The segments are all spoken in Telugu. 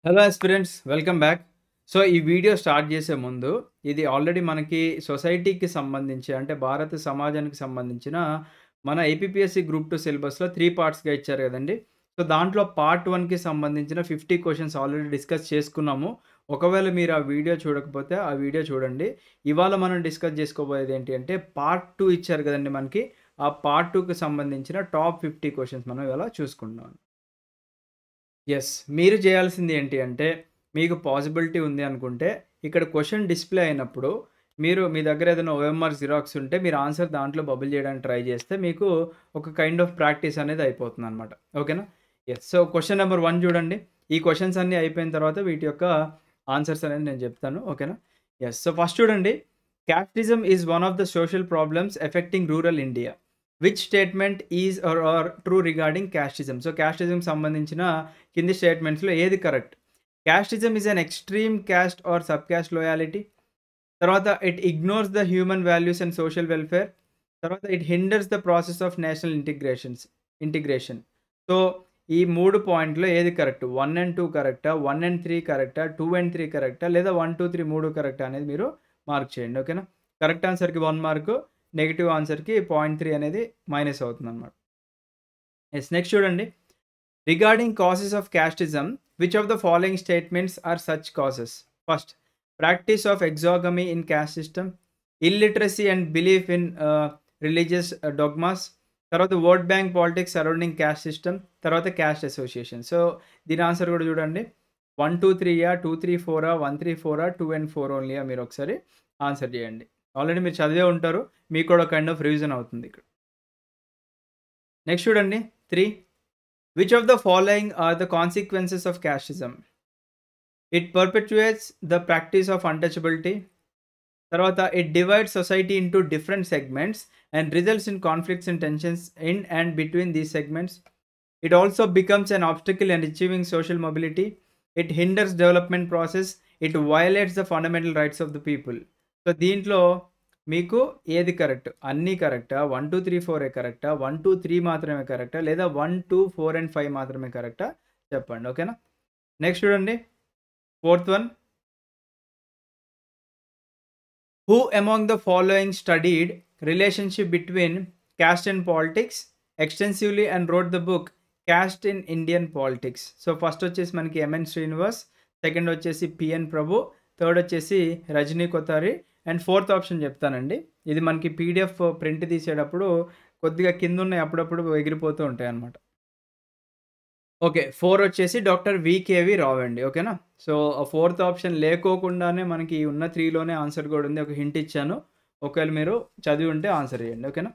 Hello aspirants welcome back. So, ఈ వీడియో స్టార్ట్ చేసే ముందు ఇది ఆల్రెడీ మనకి సొసైటీకి సంబంధించి అంటే భారత సమాజానికి సంబంధించిన మన ఏపీపీఎస్సీ గ్రూప్ 2 సిలబస్‌లో 3 పార్ట్స్‌గా ఇచ్చారు కదండీ! సో, దాంట్లో పార్ట్ 1కి సంబంధించిన 50 క్వెషన్స్ ఆల్రెడీ డిస్కస్ చేసుకున్నాము. ఒకవేళ మీరు ఆ వీడియో చూడకపోతే ఆ వీడియో చూడండి. ఇవాళ మనం డిస్కస్ చేసుకోబోయేది ఏంటి అంటే పార్ట్ 2 ఇచ్చారు కదండీ మనకి. ఆ పార్ట్ 2కి సంబంధించిన టాప్ 50 క్వెషన్స్ మనం ఇవాళ చూసుకుందాం. యెస్. మీరు చేయాల్సింది ఏంటి అంటే, మీకు పాజిబిలిటీ ఉంది అనుకుంటే, ఇక్కడ క్వెషన్ డిస్‌ప్లే అయినప్పుడు, మీరు మీ దగ్గర ఏదైనా ఓఎంఆర్ జిరాక్స్ ఉంటే, మీరు ఆన్సర్ దాంట్లో బబుల్ చేయడానికి ట్రై చేస్తే, మీకు ఒక కైండ్ ఆఫ్ ప్రాక్టీస్ అనేది అయిపోతుందనమాట. ఓకేనా? యెస్. సో, క్వెషన్ నంబర్ 1 చూడండి. ఈ క్వెషన్స్ అన్నీ అయిపోయిన తర్వాత వీటి యొక్క ఆన్సర్స్ అనేది నేను చెప్తాను. ఓకేనా? యెస్. సో, ఫస్ట్ చూడండి. Casteism is one of the social problems affecting rural India. Which statement is are true regarding casteism? So, క్యాస్టిజంకి సంబంధించిన కింది స్టేట్మెంట్స్‌లో ఏది correct? Casteism is an extreme caste or sub caste loyalty. తర్వాత it ignores the human values and social welfare. తర్వాత it hinders the process of national integration. So, ఈ 3 పాయింట్‌లో ఏది కరెక్ట్? 1 అండ్ 2 కరెక్టా? 1 అండ్ 3 కరెక్టా? 2 అండ్ 3 కరెక్టా? లేదా 1, 2, 3 3 కరెక్టా అనేది మీరు మార్క్ చేయండి. ఓకేనా? కరెక్ట్ ఆన్సర్‌కి 1 మార్కు, నెగెటివ్ ఆన్సర్‌కి 0.3 అనేది మైనస్ అవుతుందన్నమాట. యెస్. నెక్స్ట్ చూడండి. Regarding causes of casteism, which of the following statements are such causes? First, practice of exogamy in caste system, illiteracy and belief in religious dogmas, తర్వాత vote bank politics surrounding caste system, తర్వాత క్యాస్ట్ అసోసియేషన్. సో, దీని ఆన్సర్ కూడా చూడండి. 1, 2, 3యా? 2, 3, 4ఆ? 1, 3, 4ఆ? 2 అండ్ 4 ఓన్లీయా? మీరు ఒకసారి ఆన్సర్ చేయండి. ఆల్రెడీ మీరు చదివే ఉంటారు. మీకు కూడా కైండ్ ఆఫ్ రివిజన్ అవుతుంది ఇక్కడ. నెక్స్ట్ చూడండి. 3. Which of the following are the consequences of casteism? It perpetuates the practice of untouchability. తర్వాత it divides society into different segments and results in conflicts and tensions in and between these segments. It also becomes an obstacle in achieving social mobility. It hinders development process. It violates the fundamental rights of the people. So దీంట్లో మీకు ఏది కరెక్ట్? అన్నీ కరెక్టా? 1, 2, 3, 4 కరెక్టా? 1, 2, 3 మాత్రమే కరెక్టా? లేదా 1, 2, 4 అండ్ 5 మాత్రమే కరెక్టా? చెప్పండి. ఓకేనా? నెక్స్ట్ చూడండి. Fourth one. Who among the following studied relationship between cost and politics extensively and wrote the book cost in Indian politics? So, first వచ్చేసి మనకి ఎంఎన్ శ్రీనివాస్, సెకండ్ వచ్చేసి పిఎన్ ప్రభు, థర్డ్ వచ్చేసి Rajani Kothari and fourth option చెప్తానండి. ఇది మనకి పీడిఎఫ్ ప్రింట్ తీసేటప్పుడు కొద్దిగా కిందున్నయి అప్పుడప్పుడు ఎగిరిపోతూ ఉంటాయన్నమాట. ఓకే. 4 వచ్చేసి డాక్టర్ వీకేవి రావ్ అండి. ఓకేనా? సో, ఆ ఫోర్త్ ఆప్షన్ లేకోకుండానే మనకి ఉన్న 3లోనే ఆన్సర్ కూడా ఉంది. ఒక హింట్ ఇచ్చాను. ఒకవేళ మీరు చదివి ఉంటే ఆన్సర్ చేయండి. ఓకేనా?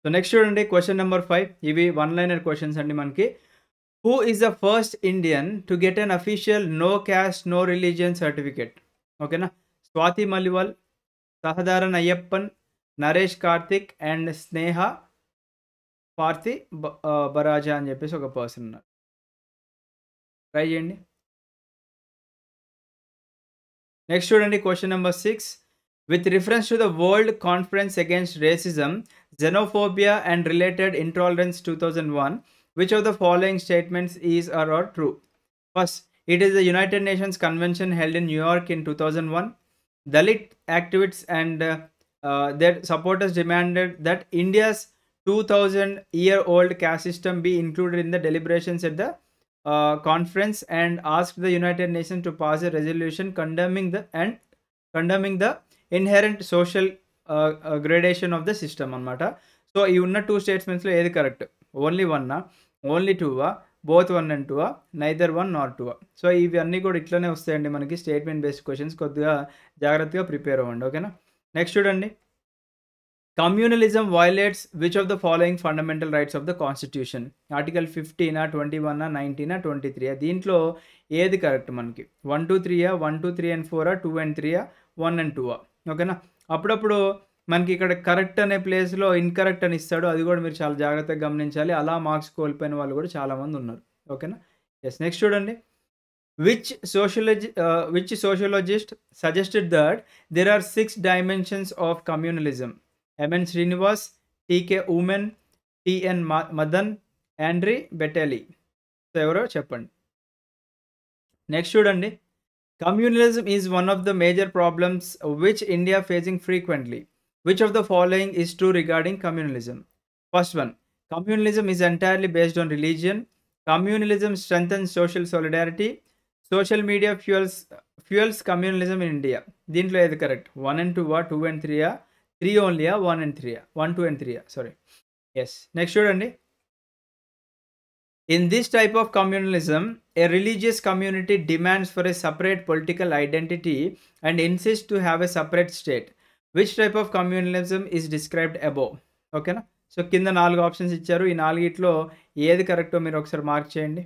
సో, నెక్స్ట్ చూడండి. Question number 5. ఇవి వన్ లైనర్ క్వెషన్స్ అండి మనకి. Who is the first Indian to get an official no caste, no religion certificate? ఓకేనా? స్వాతి మలివాల్, సహదారన్ అయ్యప్పన్, నరేష్ కార్తిక్ అండ్ స్నేహ పార్థి బరాజా అని చెప్పేసి ఒక పర్సన్ ఉన్నారు. ట్రై చేయండి. నెక్స్ట్ చూడండి. Question number 6. With reference to the world conference against racism, xenophobia and related intolerance 2001, which of the following statements is or are true? First, it is the United Nations Convention held in New York in 2001. Dalit activists and their supporters demanded that India's 2000-year-old caste system be included in the deliberations at the conference and asked the United Nations to pass a resolution condemning the inherent social gradation of the system అనమాట. సో, ఈ ఉన్న 2 స్టేట్మెంట్స్‌లో ఏది కరెక్ట్? ఓన్లీ 1ఆ? ఓన్లీ 2ఆ? బోత్ 1 అండ్ 2ఆ? Neither 1 nor 2ఆ? సో, ఇవన్నీ కూడా ఇట్లనే వస్తాయండి మనకి స్టేట్మెంట్ బేస్డ్ క్వెషన్స్. కొద్దిగా జాగ్రత్తగా ప్రిపేర్ అవ్వండి. ఓకేనా? నెక్స్ట్ చూడండి. Communalism violates which of the following fundamental rights of the constitution? Article 15ఆ? 21ఆ? 19ఆ? 23ఆ? దీంట్లో ఏది కరెక్ట్ మనకి? 1, 2, 3ఆ? 1, 2, 3 అండ్ 4ఆ? 2 అండ్ 3ఆ? 1 అండ్ 2ఆ? ఓకేనా? అప్పుడప్పుడు మనకి ఇక్కడ కరెక్ట్ అనే ప్లేస్‌లో ఇన్‌కరెక్ట్ అని ఇస్తాడు. అది కూడా మీరు చాలా జాగ్రత్తగా గమనించాలి. అలా మార్క్స్ కోల్పోయిన వాళ్ళు కూడా చాలామంది ఉన్నారు. ఓకేనా? యెస్. నెక్స్ట్ చూడండి. Which sociologist suggested that there are 6 dimensions of communalism? M.N. Srinivas, T.K. Uman, T.N. Madan, Andre Bettelli. So, ఎవరో చెప్పండి. నెక్స్ట్ చూడండి. Communalism is one of the major problems which India facing frequently. Which of the following is true regarding communalism? First one, communalism is entirely based on religion. Communalism strengthens social solidarity. Social media fuels communalism in India. దీంట్లో ఏది correct? 1 and 2 2 and 3 3 only 1 and 3 1 2 and 3 sorry. Yes. Next చూడండి. In this type of communalism, a religious community demands for a separate political identity and insists to have a separate state. Which type of communalism is described above? ఓకేనా? సో కింద 4 ఆప్షన్స్ ఇచ్చారు. ఈ 4గిట్లో ఏది కరెక్టో మీరు ఒకసారి మార్క్ చేయండి.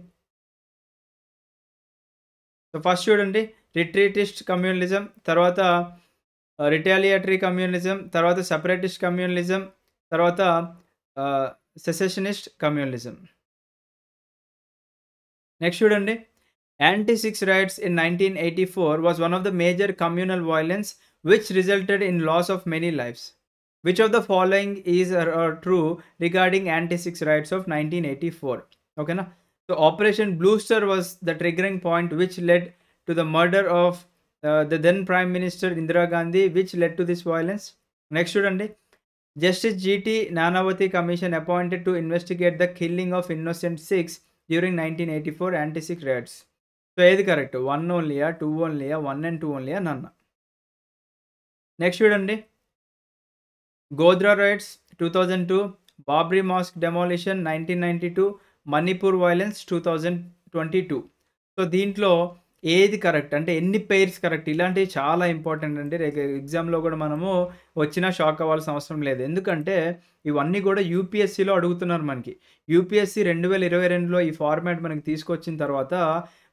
సో ఫస్ట్ చూడండి, రిట్రీటిస్ట్ కమ్యూనలిజం, తర్వాత రిటాలియేటరీ కమ్యూనలిజం, తర్వాత సెపరేటిస్ట్ కమ్యూనలిజం, తర్వాత సెసెషనిస్ట్ కమ్యూనలిజం. నెక్స్ట్ చూడండి, యాంటీ-6 riots in 1984 was one of the major communal violence which resulted in loss of many lives. Which of the following is true regarding anti-6 riots of 1984? Okay na? So Operation Blue Star was the triggering point which led to the murder of the then Prime Minister Indira Gandhi, which led to this violence. Next చూడండి, Justice G.T. Nanavati Commission appointed to investigate the killing of innocent Sikhs during 1984 anti-6 riots. So ఏది correct? 1 only 2 only 1 and 2 only నన్న. నెక్స్ట్ చూడండి, Godhra rights 2002, Babri mask demolition 1992, Manipur violence 2022. So దీంట్లో ఏది కరెక్ట్ అంటే ఎన్ని పెయిర్స్ కరెక్ట్? ఇలాంటివి చాలా ఇంపార్టెంట్ అండి. ఎగ్జామ్లో కూడా మనము వచ్చినా షాక్ అవ్వాల్సిన అవసరం లేదు. ఎందుకంటే ఇవన్నీ కూడా యూపీఎస్సీలో అడుగుతున్నారు మనకి. యూపీఎస్సీ 2022లో ఈ ఫార్మాట్ మనకి తీసుకొచ్చిన తర్వాత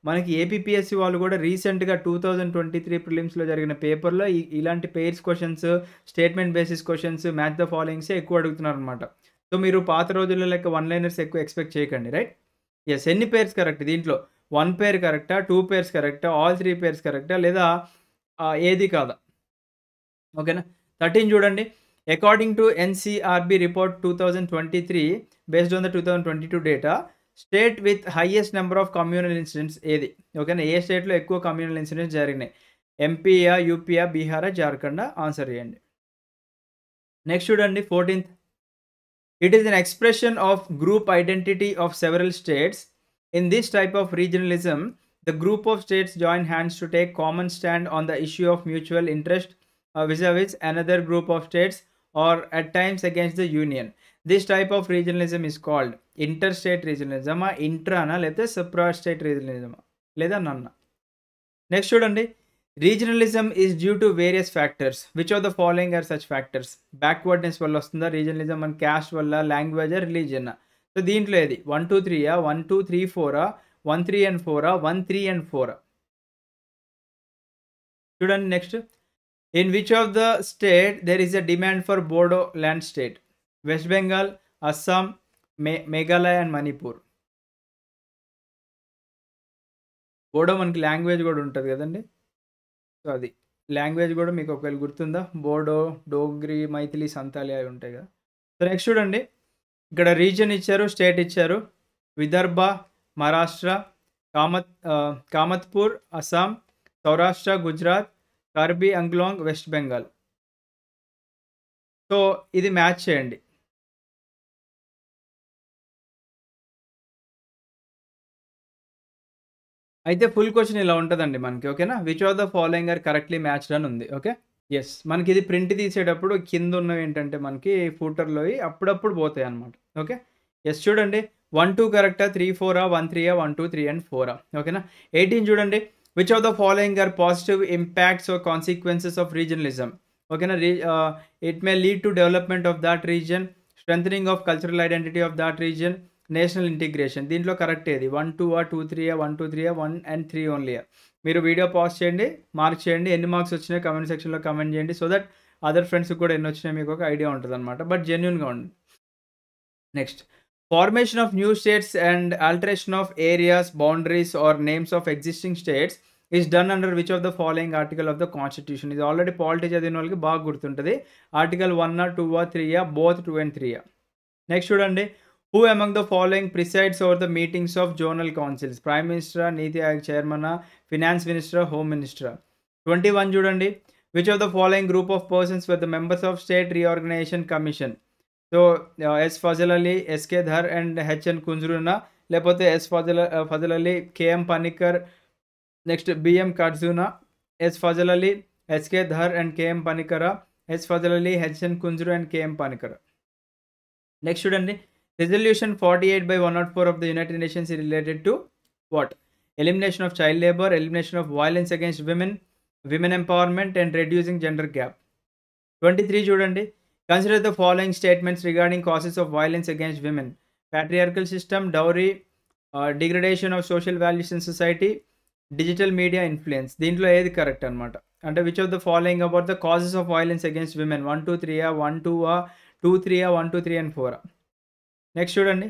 మనకి ఏపీపీఎస్సీ వాళ్ళు కూడా రీసెంట్గా 2023 ప్రిలిమ్స్లో జరిగిన పేపర్లో ఇలాంటి pairs questions, statement basis questions, match the ఫాలోయింగ్సే ఎక్కువ అడుగుతున్నారు అనమాట. సో మీరు పాత రోజుల్లో లెక్క 1 లైనర్స్ ఎక్కువ ఎక్స్పెక్ట్ చేయకండి, రైట్? ఎస్, ఎన్ని పెయిర్స్ కరెక్ట్ దీంట్లో? 1 పేర్ కరెక్టా, 2 పేర్స్ కరెక్టా, ఆల్ 3 పేర్స్ కరెక్టా, లేదా ఏది కాదా? ఓకేనా? 13 చూడండి, according to NCRB report 2023 based on the 2022 data, state with highest number of communal incidents ఏది? ఓకేనా? ఏ స్టేట్లో ఎక్కువ కమ్యూనల్ ఇన్సిడెంట్స్ జరిగినాయి? ఎంపీయా, యూపీయా, బీహారా, జార్ఖండా? ఆన్సర్ చేయండి. నెక్స్ట్ చూడండి, 14th, it is an expression of group identity of several states. In this type of regionalism, the group of states join hands to take common stand on the issue of mutual interest vis-a-vis another group of states or at times against the union. This type of regionalism is called interstate regionalism, intrana లేదా suprastate regionalism లేదా none. Next చూడండి, regionalism is due to various factors. Which of the following are such factors? Backwardness వల్ల వస్తుందా regionalism? and caste వల్ల, language, religion? సో దీంట్లో ఏది? 1 2 3 1 2 3 4 1 3 and 4 1 3 and 4? చూడండి next, in which of the state there is a demand for Bodo land state? West Bengal, Assam, Meghalaya and Manipur. Bodo మనకి లాంగ్వేజ్ కూడా ఉంటుంది కదండి. సో అది లాంగ్వేజ్ కూడా మీకు ఒకవేళ గుర్తుందా? బోడో, డోగ్రీ, మైథిలి, సంతాలి అవి ఉంటాయి కదా. సో నెక్స్ట్ చూడండి, ఇక్కడ రీజన్ ఇచ్చారు, స్టేట్ ఇచ్చారు. విదర్భ, మహారాష్ట్ర, కామత్పూర్, అస్సాం, సౌరాష్ట్ర, గుజరాత్, కార్బీ అంగ్లాంగ్, వెస్ట్ బెంగాల్. సో ఇది మ్యాచ్ చేయండి. అయితే ఫుల్ క్వశ్చన్ ఇలా ఉంటుందండి మనకి, ఓకేనా? Which of the following are correctly matched అని ఉంది. ఓకే, ఎస్, మనకి ఇది ప్రింట్ తీసేటప్పుడు కింద ఉన్నవి ఏంటంటే మనకి ఫూటర్లో అప్పుడప్పుడు పోతాయి అనమాట. ఓకే, ఎస్ చూడండి, 1 2 కరెక్టా, 3 4 1 3 1 2 3 and 4. ఓకేనా? 18 చూడండి, which of the following are positive impacts or consequences of regionalism? ఓకేనా? It may lead to development of that region, strengthening of cultural identity of that region, national integration. దీంట్లో కరెక్ట్ ఏది? 1 2 2 3 1 2 3 1 and 3 ఓన్లీ. మీరు వీడియో పాజ్ చేయండి, మార్క్ చేయండి, ఎన్ని మార్క్స్ వచ్చినాయో కమెంట్ సెక్షన్లో కమెంట్ చేయండి, సో దట్ అదర్ ఫ్రెండ్స్కి కూడా ఎన్ని వచ్చినాయో మీకు ఒక ఐడియా ఉంటుంది అనమాట. బట్ జెన్యున్గా ఉండి. Next, formation of new states and alteration of areas, boundaries or names of existing states is done under which of the following article of the constitution? ఇది ఆల్రెడీ పాలిటీ చదివిన వాళ్ళకి బాగా గుర్తుంటుంది. Article 1 2 3 both 2 and 3. నెక్స్ట్ చూడండి, Who among the following presides over the meetings of zonal councils? Prime Minister, Niti Aayog Chairman, Finance Minister, Home Minister. 21 చూడండి. Which of the following group of persons were the members of State Reorganization Commission? So S. Fazal Ali, S. K. Dhar and H. N. Kunzruna, లేకపోతే S. Fazal Ali, K. M. Panikkar, next B. M. Karzuna, S. Fazal Ali, S. K. Dhar and K. M. Panikkara, S. Fazal Ali, H. N. Kunzru and K. M. Panikkara. Next చూడండి. Resolution 48 by 104 of the United Nations is related to what? Elimination of child labor, elimination of violence against women, women empowerment and reducing gender gap. 23 చూడండి. Consider the following statements regarding causes of violence against women. Patriarchal system, dowry, degradation of social values in society, digital media influence. దీంట్లో ఏది కరెక్ట్ అనమాట అంటే which of the following about the causes of violence against women? 1 2 3 1 2 2 3 1 2 3 and 4. Next చూడండి.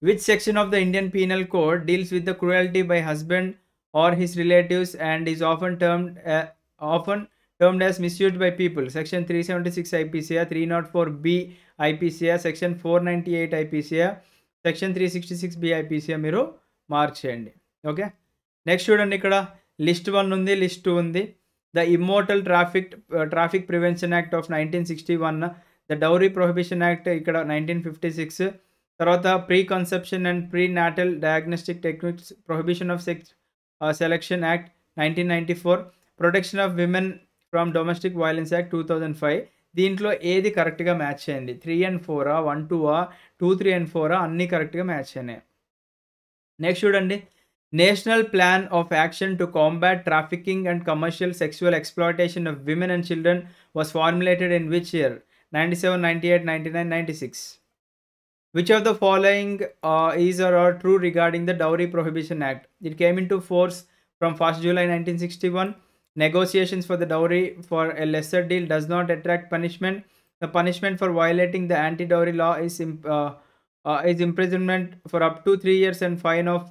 Which section of the Indian penal code deals with the cruelty by husband or his relatives and is often termed as misused by people? Section 376 IPC or, 304B IPC or, section 498 IPC or, section 366B IPC or మీరు మార్క్ చేయండి. ఓకే. నెక్స్ట్ చూడండి, ఇక్కడ లిస్ట్ 1 ఉంది, లిస్ట్ 2 ఉంది. The immoral traffic prevention act of 1961, the dowry prohibition act ఇక్కడ 1956, తర్వాత pre conception and pre natal diagnostic techniques prohibition of sex selection act 1994, protection of women from domestic violence act 2005. దీంట్లో ఏది కరెక్ట్గా మ్యాచ్ చేయండి? 3 and 4, 1 2, 2 3 and 4 అన్నీ కరెక్ట్గా మ్యాచ్ అయినాయి. నెక్స్ట్ చూడండి. National plan of action to combat trafficking and commercial sexual exploitation of women and children was formulated in which year? 97, 98, 99, 96. Which of the following is or are true regarding the Dowry Prohibition Act? It came into force from 1st July 1961. Negotiations for the dowry for a lesser deal does not attract punishment. The punishment for violating the anti-dowry law is imprisonment for up to 3 years and fine of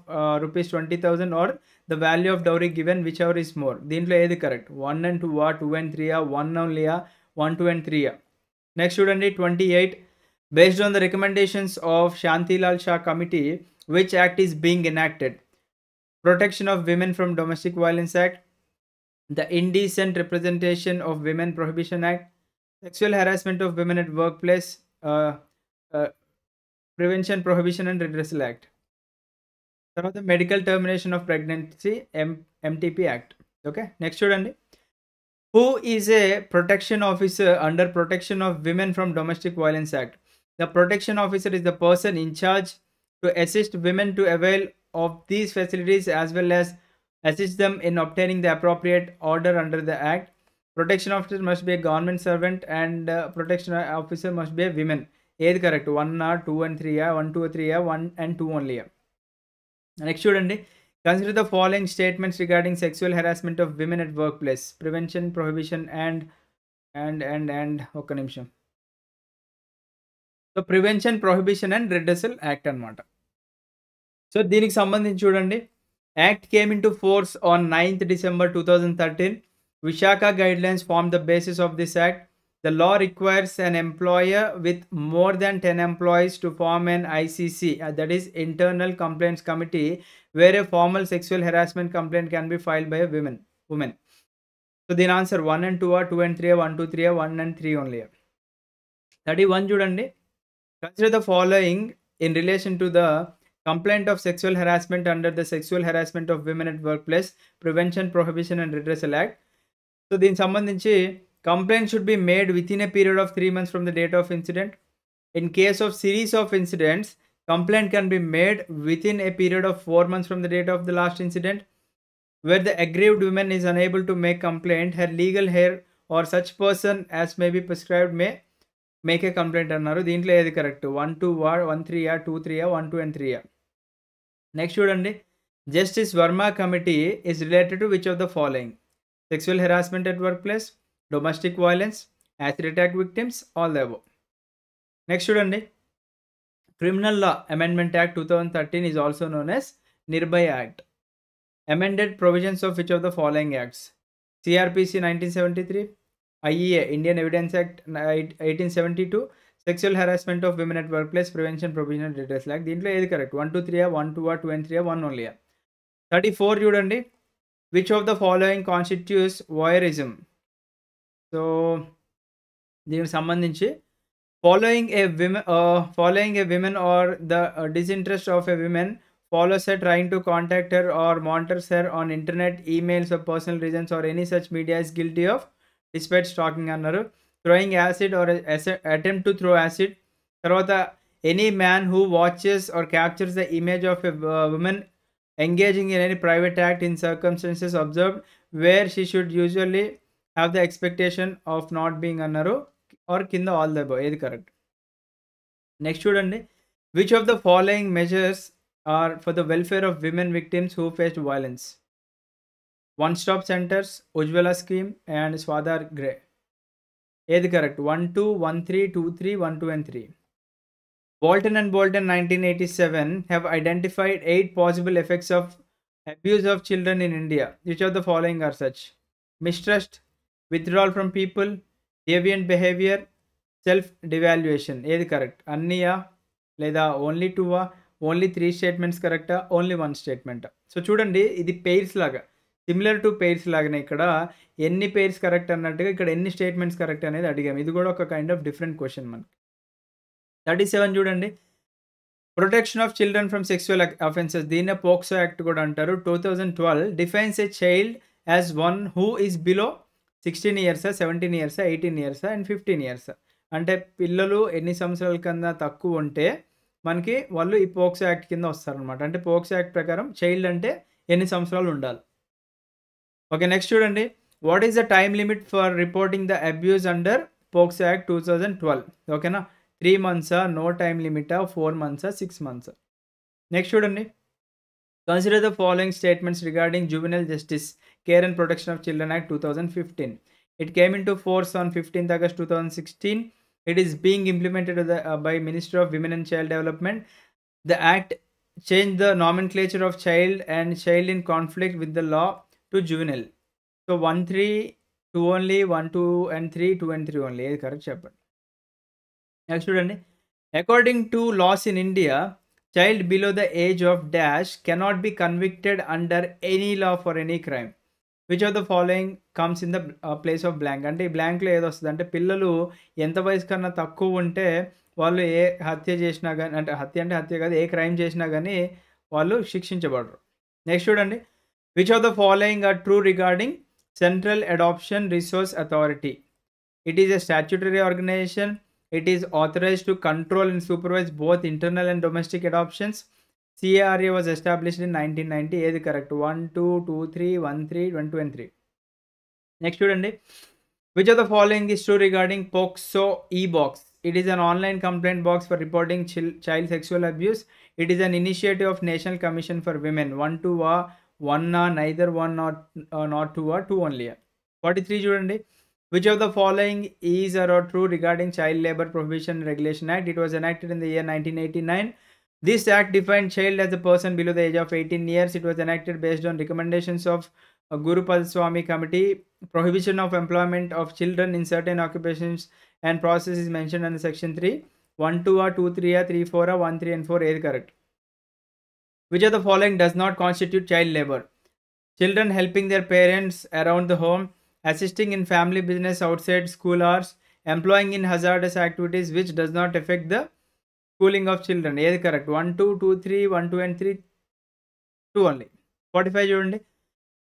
rupees 20,000 or the value of dowry given, whichever is more. దీంట్లో ఏది correct? 1 and 2, 2 and 3, 1 only, 1 2 and 3. Next చూడండి. 28. Based on the recommendations of Shantilal Shah Committee, which act is being enacted? Protection of Women from Domestic Violence Act, the Indecent Representation of Women Prohibition Act, Sexual Harassment of Women at Workplace, Prevention, Prohibition and Redressal Act. తర్వాత Medical Termination of Pregnancy MTP Act. Okay. Next చూడండి. Who is a protection officer under Protection of Women from Domestic Violence Act? The protection officer is the person in charge to assist women to avail of these facilities as well as assist them in obtaining the appropriate order under the act. Protection officer must be a government servant and protection officer must be a woman. ఏది correct? 1 2 and 3, 1 2 3, 1 and 2 only. Next చూడండి. Consider the following statements regarding sexual harassment of women at workplace. Prevention, prohibition and ఒక్క నిమిషం. So prevention, prohibition and redressal act అనమాట. సో దీనికి సంబంధించి చూడండి. Act came in to force on 9th December 2013. Vishaka guidelines form the basis of this act. The law requires an employer with more than 10 employees to form an ICC, that is Internal Complaints Committee, where a formal sexual harassment complaint can be filed by a woman. So the answer 1 and 2, 2 and 3, 1 2 3, 1 and 3 only. 31 చూడండి. Consider the following in relation to the complaint of sexual harassment under the Sexual Harassment of Women at Workplace, Prevention, Prohibition and Redressal Act. So దీనికి సంబంధించి complaint should be made within a period of 3 months from the date of incident. In case of series of incidents, complaint can be made within a period of 4 months from the date of the last incident. Where the aggrieved woman is unable to make complaint, her legal heir or such person as may be prescribed may make a complaint అన్నారు. దీంట్లో ఏది కరెక్ట్? 1 2, 1 3, 2 3, 1 2 and 3. నెక్స్ట్ చూడండి. Justice Verma Committee is related to which of the following? Sexual harassment at workplace, domestic violence, acid attack victims, all the above. Next చూడండి. Criminal Law Amendment Act 2013 is also known as Nirbhaya Act. Amended provisions of which of the following acts? CRPC 1973, IEA Indian Evidence Act 1872, sexual harassment of women at work place prevention provisional details లాక్ దీంట్లో ఏది కరెక్ట్ 1 2 3 1 2 2 and 3 1 ఓన్లీ 34 చూడండి which of the following constitutes వాయరిజం so దీనికి సంబంధించి following a woman or the disinterest of a woman follows her trying to contact her or monitors her on internet, emails or personal reasons or any such media is guilty of despite stalking another, throwing acid or attempt to throw acid. తర్వాత any man who watches or captures the image of a woman engaging in any private act in circumstances observed where she should usually have the expectation of not being అన్నారు ఆర్ కింద ఆల్ ద అబవ్ ఏది కరెక్ట్ నెక్స్ట్ చూడండి which of the following measures are for the welfare of women victims who faced violence one stop centres Ujjwala scheme and Swadhar Greh ఏది correct 1 2 1 3 2 3 1 2 and 3 Bolton and Bolton 1987 have identified 8 possible effects of abuse of children in India. Which of the following are such? Mistrust, withdrawal from people, deviant behavior, self devaluation. ఏది కరెక్ట్ అన్నీయా లేదా ఓన్లీ 2 ఓన్లీ 3 స్టేట్మెంట్స్ కరెక్టా ఓన్లీ 1 స్టేట్మెంట్ సో చూడండి ఇది పెయిర్స్ లాగా సిమిలర్ టు పెయిర్స్ లాగానే ఇక్కడ ఎన్ని పెయిర్స్ కరెక్ట్ అన్నట్టుగా ఇక్కడ ఎన్ని స్టేట్మెంట్స్ కరెక్ట్ అనేది అడిగాము ఇది కూడా ఒక కైండ్ ఆఫ్ డిఫరెంట్ క్వశ్చన్ మనకి 37 చూడండి protection of children from sexual offences దీన్నే పోక్సో యాక్ట్ కూడా అంటారు 2012 defines a child as one who is below 16 years 17 years 18 years and 15 years అంటే పిల్లలు ఎన్ని సంవత్సరాల కన్నా తక్కువ ఉంటే మనకి వాళ్ళు ఈ పోక్సో యాక్ట్ కింద వస్తారనమాట అంటే పోక్సో యాక్ట్ ప్రకారం చైల్డ్ అంటే ఎన్ని సంవత్సరాలు ఉండాలి ఓకే నెక్స్ట్ చూడండి what is the time limit for reporting the abuse under POCSO act 2012 ఓకేనా 3 months no time limit 4 months 6 months next చూడండి consider the following statements regarding juvenile justice care and protection of children act 2015 it came into force on 15th August 2016 it is being implemented by Ministry of Women and Child Development the act changed the nomenclature of child and child in conflict with the law to juvenile so 1 3 2 only 1 2 and 3 2 and 3 only ఏది కరెక్ట్ చెప్పండి నెక్స్ట్ చూడండి according to laws in India child below the age of dash cannot be convicted under any law for any crime which of the following comes in the place of blank అంటే ఈ బ్లాంక్లో ఏది వస్తుంది అంటే పిల్లలు ఎంత వయసు కన్నా తక్కువ ఉంటే వాళ్ళు ఏ హత్య చేసినా కానీ అంటే హత్య కాదు ఏ క్రైమ్ చేసినా కానీ వాళ్ళు శిక్షించబడరు నెక్స్ట్ చూడండి which of the following are true regarding central adoption resource authority it is a statutory organisation it is authorized to control and supervise both internal and domestic adoptions CARA was established in 1990 ఏది కరెక్ట్ 1 2 2 3 1 3 1 2 and 3 నెక్స్ట్ చూడండి which of the following is true regarding POCSO e-box it is an online complaint box for reporting child sexual abuse it is an initiative of National Commission for Women 1 2 1 neither 1 not 2 2 only 43 చూడండి which of the following is or are true regarding Child Labor Prohibition Regulation Act it was enacted in the year 1989 this act defined child as a person below the age of 18 years it was enacted based on recommendations of Guru Padaswamy Committee prohibition of employment of children in certain occupations and process is mentioned under section 3 1 2 2 3 3 4 1 3 and 4 is correct which of the following does not constitute child labor children helping their parents around the home assisting in family business outside school hours employing in hazardous activities which does not affect the schooling of children ఏది కరెక్ట్ 1 2 2 3 1 2 and 3 2 only 45 చూడండి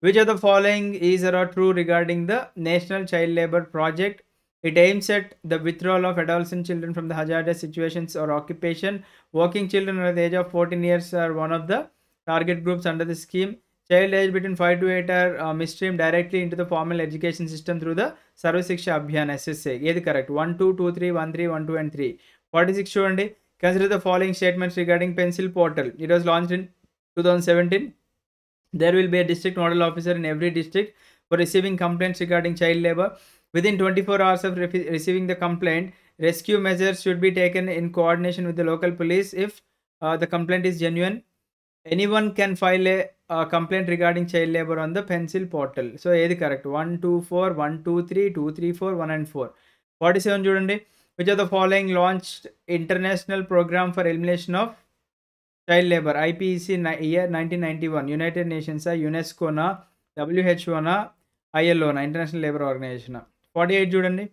which of the following is or are true regarding the National Child Labor Project it aims at the withdrawal of adolescent children from the hazardous situations or occupation working children under the age of 14 years are one of the target groups under the scheme child age between 5 to 8 are mainstreamed directly into the formal education system through the Sarva Shiksha Abhiyan SSA ఏది కరెక్ట్ 1 2 2 3 1 3 1 2 and 3 46 చూడండి consider the following statements regarding pencil portal it was launched in 2017 there will be a district nodal officer in every district for receiving complaints regarding child labor within 24 hours of receiving the complaint rescue measures should be taken in coordination with the local police if the complaint is genuine anyone can file a complaint regarding child labor on the pencil portal so ఏది కరెక్ట్ 1 2 4 1 2 3 2 3 4 1 and 4 47 చూడండి which of the following launched international programme for elimination of child labour IPC year 1991 united నేషన్సా, యునెస్కోనా, డబ్ల్యూహెచ్ఓనా, ఐఎల్ఓనా ఇంటర్నేషనల్ లేబర్ ఆర్గనైజేషన్. 48 చూడండి.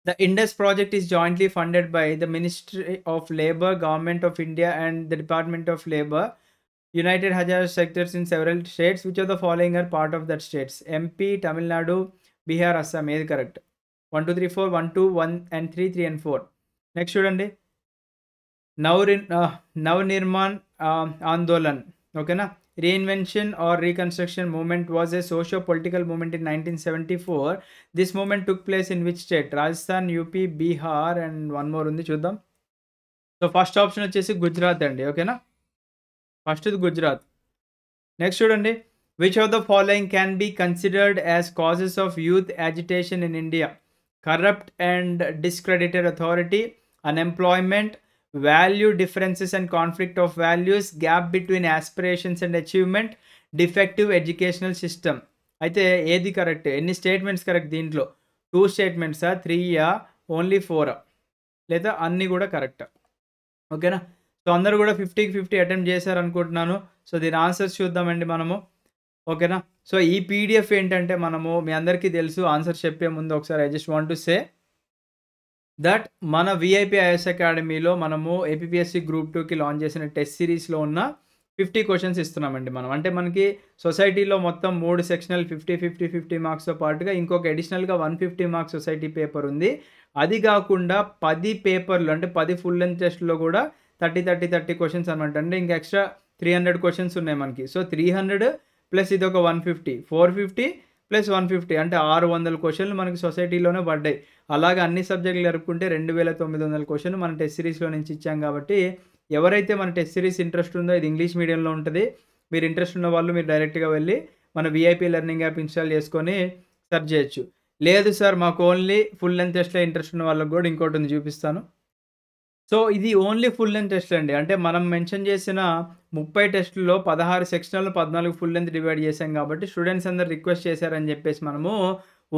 The Indus project is jointly funded by the Ministry of Labour, Government of India and the Department of Labour. United Hazard sectors in several states. Which of the following are part of that states? MP, Tamil Nadu, Bihar, Assam. Is correct. 1, 2, 3, 4, 1, 2, 1 and 3, 3 and 4. Next చూడండి. Navnirman Andolan. Okay na? Reinvention or reconstruction movement was a socio-political movement in 1974. This movement took place in which state? Rajasthan, UP, Bihar and one more ఉంది చూద్దాం. సో ఫస్ట్ ఆప్షన్ వచ్చేసి గుజరాత్ అండి. ఓకేనా, ఫస్ట్ ఇది గుజరాత్. నెక్స్ట్ చూడండి. Which of the following can be considered as causes of youth agitation in India? Corrupt and discredited authority, unemployment, value differences and conflict of values, gap between aspirations and achievement, defective educational system. అయితే ఏది కరెక్ట్? ఎన్ని స్టేట్మెంట్స్ కరెక్ట్ దీంట్లో? 2 స్టేట్మెంట్సా, 3యా, ఓన్లీ 4 లేదా అన్నీ కూడా కరెక్ట్? ఓకేనా, సో అందరూ కూడా 50కి 50 అటెంప్ట్ చేశారు అనుకుంటున్నాను. సో దీని ఆన్సర్స్ చూద్దామండి మనము. ఓకేనా, సో ఈ పీడిఎఫ్ ఏంటంటే మనము మీ అందరికీ తెలుసు. ఆన్సర్ చెప్పే ముందు ఒకసారి I just want to say that మన విఐపి ఐఎస్ అకాడమీలో మనము ఏపీఎస్సి గ్రూప్ 2కి లాంచ్ చేసిన టెస్ట్ సిరీస్లో ఉన్న 50 క్వశ్చన్స్ ఇస్తున్నామండి మనం. అంటే మనకి సొసైటీలో మొత్తం 3 సెక్షనల్ 50 మార్క్స్తో పాటుగా ఇంకొక అడిషనల్గా 150 మార్క్స్ సొసైటీ పేపర్ ఉంది. అది కాకుండా 10 పేపర్లు అంటే 10 ఫుల్ లెంత్ టెస్ట్లో కూడా 30 క్వశ్చన్స్ అనమాట. అంటే ఇంకా ఎక్స్ట్రా 300 క్వశ్చన్స్ ఉన్నాయి మనకి. సో 300 ప్లస్ ఇది ఒక 150, 450 ప్లస్ 150 అంటే 600 క్వశ్చన్లు మనకి సొసైటీలోనే పడ్డాయి. అలాగే అన్ని సబ్జెక్టులు జరుపుకుంటే 2900 క్వశ్చన్లు మన టెస్ట్ సిరీస్లో నుంచి ఇచ్చాం. కాబట్టి ఎవరైతే మన టెస్ట్ సిరీస్ ఇంట్రెస్ట్ ఉందో, ఇది ఇంగ్లీష్ మీడియంలో ఉంటుంది. మీరు ఇంట్రెస్ట్ ఉన్న వాళ్ళు మీరు డైరెక్ట్గా వెళ్ళి మన విఐపి లెర్నింగ్ యాప్ ఇన్స్టాల్ చేసుకొని సెర్చ్ చేయొచ్చు. లేదు సార్ మాకు ఓన్లీ ఫుల్ లెంత్ టెస్ట్లో ఇంట్రెస్ట్ ఉన్న వాళ్ళకి కూడా ఇంకోటి ఉంది, చూపిస్తాను. సో ఇది ఓన్లీ ఫుల్ లెంత్ టెస్ట్లు అండి. అంటే మనం మెన్షన్ చేసిన 30 టెస్టుల్లో 16 సెక్షనల్ 14 ఫుల్ లెంత్ డివైడ్ చేసాం. కాబట్టి స్టూడెంట్స్ అందరు రిక్వెస్ట్ చేశారని చెప్పేసి మనము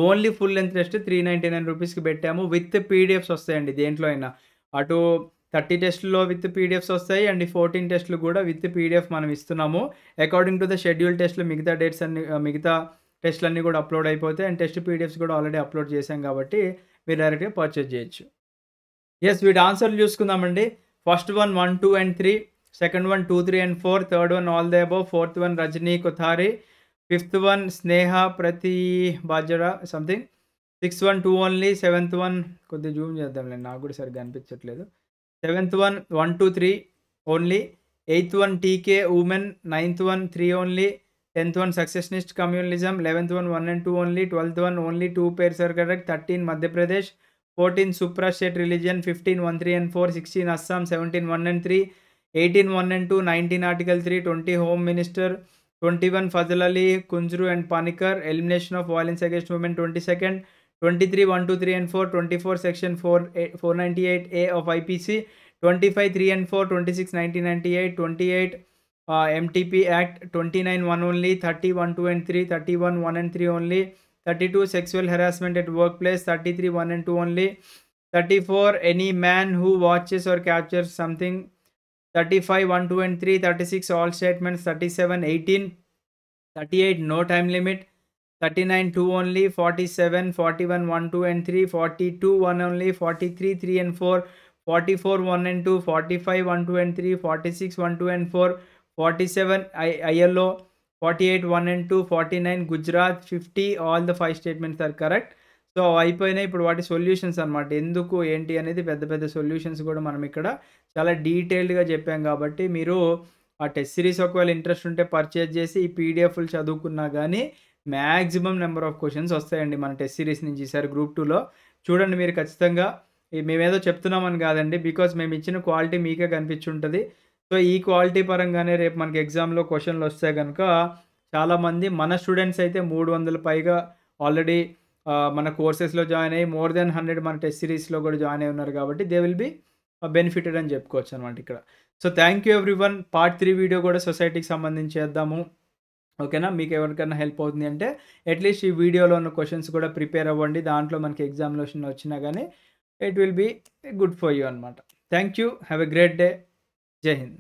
ఓన్లీ ఫుల్ లెంత్ టెస్ట్ 399 రూపీస్కి పెట్టాము. విత్ పీడిఎఫ్స్ వస్తాయండి దేంట్లో అయినా. అటు 30 టెస్టుల్లో విత్ పీడిఎఫ్స్ వస్తాయి అండ్ 14 టెస్టులు కూడా విత్ పీడిఎఫ్ మనం ఇస్తున్నాము. అకార్డింగ్ టు ద షెడ్యూల్ టెస్ట్లు మిగతా డేట్స్ అన్ని మిగతా టెస్ట్లు అన్నీ కూడా అప్లోడ్ అయిపోతాయి. అండ్ టెస్ట్ పీడిఎఫ్స్ కూడా ఆల్రెడీ అప్లోడ్ చేశాం కాబట్టి మీరు డైరెక్ట్గా పర్చేజ్ చేయొచ్చు. ఎస్, వీటి ఆన్సర్లు చూసుకుందామండి. First one 1, 2 and 3, second one 2, 3 and 4, third one all the above, fourth one Rajni Kothari, fifth one స్నేహ ప్రతి బాజరా something, sixth one 2 only, seventh one కొద్దిగా జూమ్ చేద్దాంలేండి, నాకు కూడా సరిగ్గా అనిపించట్లేదు. Seventh one 1, 2, 3 only, eighth one టీకే women, ninth one 3 only, 10th one successionist communalism, 11th one 1 and 2 only, 12th one only 2 pairs are correct, 13 Madhya Pradesh, 14 supra state religion, 15 1, 3 and 4, 16 Assam, 17 1 and 3, 18 1 and 2, 19 article 3, 20 home minister, 21 Fazal Ali, Kunjru and Panikar, elimination of violence against women, 22nd, 23 1, 2, 3 and 4, 24 section 498A of IPC, 25 3 and 4, 26 1998, 28 MTP Act, 29 1 only, 30 1, 2 and 3, 31 1 and 3 only, 32 sexual harassment at workplace, 33 1 and 2 only, 34 any man who watches or captures something, 35 1, 2 and 3, 36 all statements, 37 18, 38 no time limit, 39 2 only, 47 41 1, 2 and 3, 42 1 only, 43 3 and 4, 44 1 and 2, 45 1, 2 and 3, 46 1, 2 and 4, 47 ILO, 48 1 and 2, 49 Gujarat, 50 all the 5 statements are correct. So అయిపోయినాయి. ఇప్పుడు వాటి సొల్యూషన్స్ అనమాట, ఎందుకు ఏంటి అనేది పెద్ద పెద్ద సొల్యూషన్స్ కూడా మనం ఇక్కడ చాలా డీటెయిల్డ్గా చెప్పాం. కాబట్టి మీరు ఆ టెస్ట్ సిరీస్ ఒకవేళ ఇంట్రెస్ట్ ఉంటే పర్చేజ్ చేసి ఈ పీడిఎఫ్లు చదువుకున్నా కానీ మ్యాక్సిమం నెంబర్ ఆఫ్ క్వశ్చన్స్ వస్తాయండి మన టెస్ట్ సిరీస్ నుంచి. ఈసారి గ్రూప్ 2లో చూడండి మీరు ఖచ్చితంగా. మేమేదో చెప్తున్నామని కాదండి, బికాజ్ మేము ఇచ్చిన క్వాలిటీ మీకే కనిపించుంటుంది. సో ఈ క్వాలిటీ పరంగానే రేపు మనకి ఎగ్జామ్లో క్వశ్చన్లు వస్తే కనుక చాలామంది మన స్టూడెంట్స్ అయితే 300 పైగా ఆల్రెడీ మన కోర్సెస్లో జాయిన్ అయ్యి మోర్ దెన్ 100 మన టెస్ట్ సిరీస్లో కూడా జాయిన్ అయి ఉన్నారు. కాబట్టి దే విల్ బి బెనిఫిటెడ్ అని చెప్పుకోవచ్చు అనమాట ఇక్కడ. So thank you everyone. Part 3 video కూడా సొసైటీకి సంబంధించి చేద్దాము. ఓకేనా, మీకు ఎవరికైనా హెల్ప్ అవుతుంది అంటే అట్లీస్ట్ ఈ వీడియోలో ఉన్న క్వశ్చన్స్ కూడా ప్రిపేర్ అవ్వండి. దాంట్లో మనకి ఎగ్జామినేషన్ వచ్చినా కానీ it will be good for you అనమాట. Thank you. Have a great day. Jai Hind.